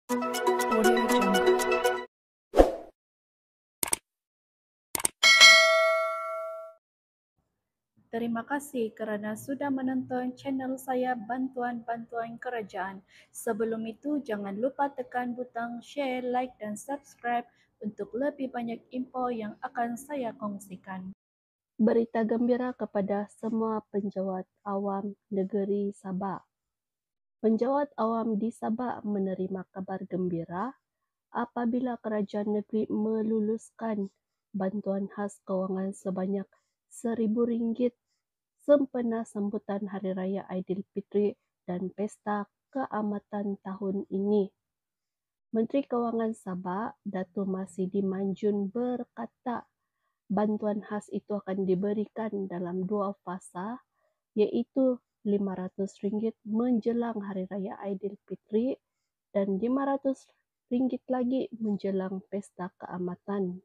Audio Jungle. Terima kasih kerana sudah menonton channel saya Bantuan-Bantuan Kerajaan. Sebelum itu, jangan lupa tekan butang share, like dan subscribe untuk lebih banyak info yang akan saya kongsikan. Berita gembira kepada semua penjawat awam negeri Sabah. Penjawat awam di Sabah menerima kabar gembira apabila kerajaan negeri meluluskan bantuan khas kewangan sebanyak RM1,000 sempena sambutan Hari Raya Aidilfitri dan Pesta Keamatan tahun ini. Menteri Kewangan Sabah, Dato' Masidi Manjun berkata, bantuan khas itu akan diberikan dalam 2 fasa, iaitu RM500 menjelang Hari Raya Aidilfitri dan RM500 lagi menjelang Pesta Keamatan.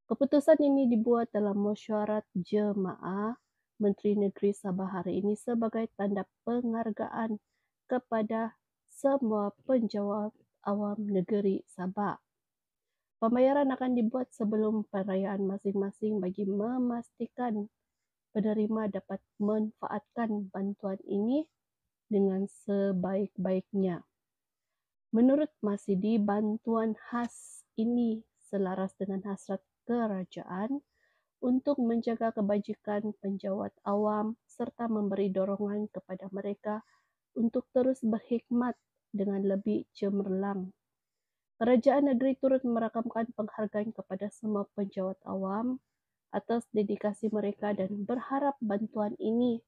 Keputusan ini dibuat dalam mesyuarat jemaah Menteri Negeri Sabah hari ini sebagai tanda penghargaan kepada semua penjawat awam negeri Sabah. Pembayaran akan dibuat sebelum perayaan masing-masing bagi memastikan penerima dapat memanfaatkan bantuan ini dengan sebaik-baiknya. Menurut Masidi, bantuan khas ini selaras dengan hasrat kerajaan untuk menjaga kebajikan penjawat awam serta memberi dorongan kepada mereka untuk terus berkhidmat dengan lebih cemerlang. Kerajaan negeri turut merakamkan penghargaan kepada semua penjawat awam atas dedikasi mereka dan berharap bantuan ini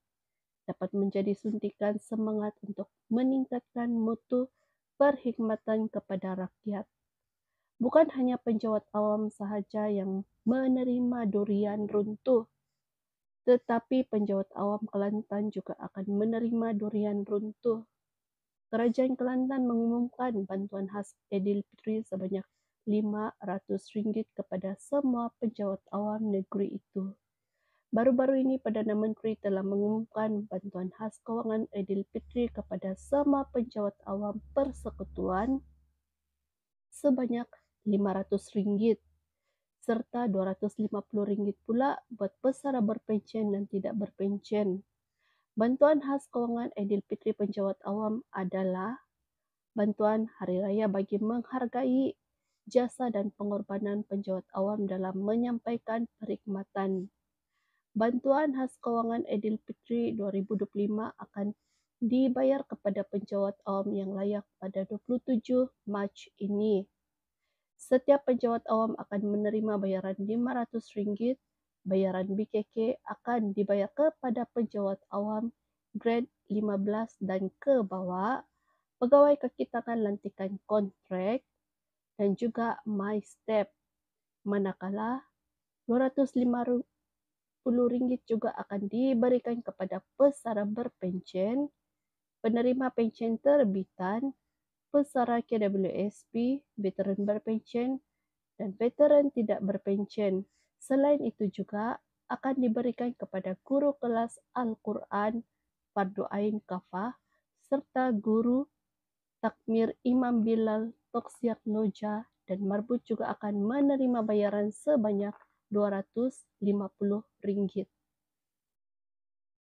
dapat menjadi suntikan semangat untuk meningkatkan mutu perkhidmatan kepada rakyat. Bukan hanya penjawat awam sahaja yang menerima durian runtuh, tetapi penjawat awam Kelantan juga akan menerima durian runtuh. Kerajaan Kelantan mengumumkan bantuan khas Aidilfitri sebanyak RM500 kepada semua penjawat awam negeri itu. Baru-baru ini, Perdana Menteri telah mengumumkan bantuan khas kewangan Aidilfitri kepada semua penjawat awam persekutuan sebanyak RM500 serta RM250 pula buat pesara berpencen dan tidak berpencen. Bantuan khas kewangan Aidilfitri penjawat awam adalah bantuan hari raya bagi menghargai jasa dan pengorbanan penjawat awam dalam menyampaikan perkhidmatan. Bantuan khas kewangan Aidilfitri 2025 akan dibayar kepada penjawat awam yang layak pada 27 Mac ini. Setiap penjawat awam akan menerima bayaran RM500. Bayaran BKK akan dibayar kepada penjawat awam grade 15 dan ke bawah, pegawai kaki tangan lantikan kontrak dan juga My Step. Manakala RM250 juga akan diberikan kepada pesara berpencen, penerima pencen terbitan, pesara KWSP, veteran berpencen, dan veteran tidak berpencen. Selain itu juga akan diberikan kepada guru kelas Al-Quran, Fardu Ain Kafah, serta guru takmir Imam Bilal, Toksiak Noja, dan Marbut juga akan menerima bayaran sebanyak RM250.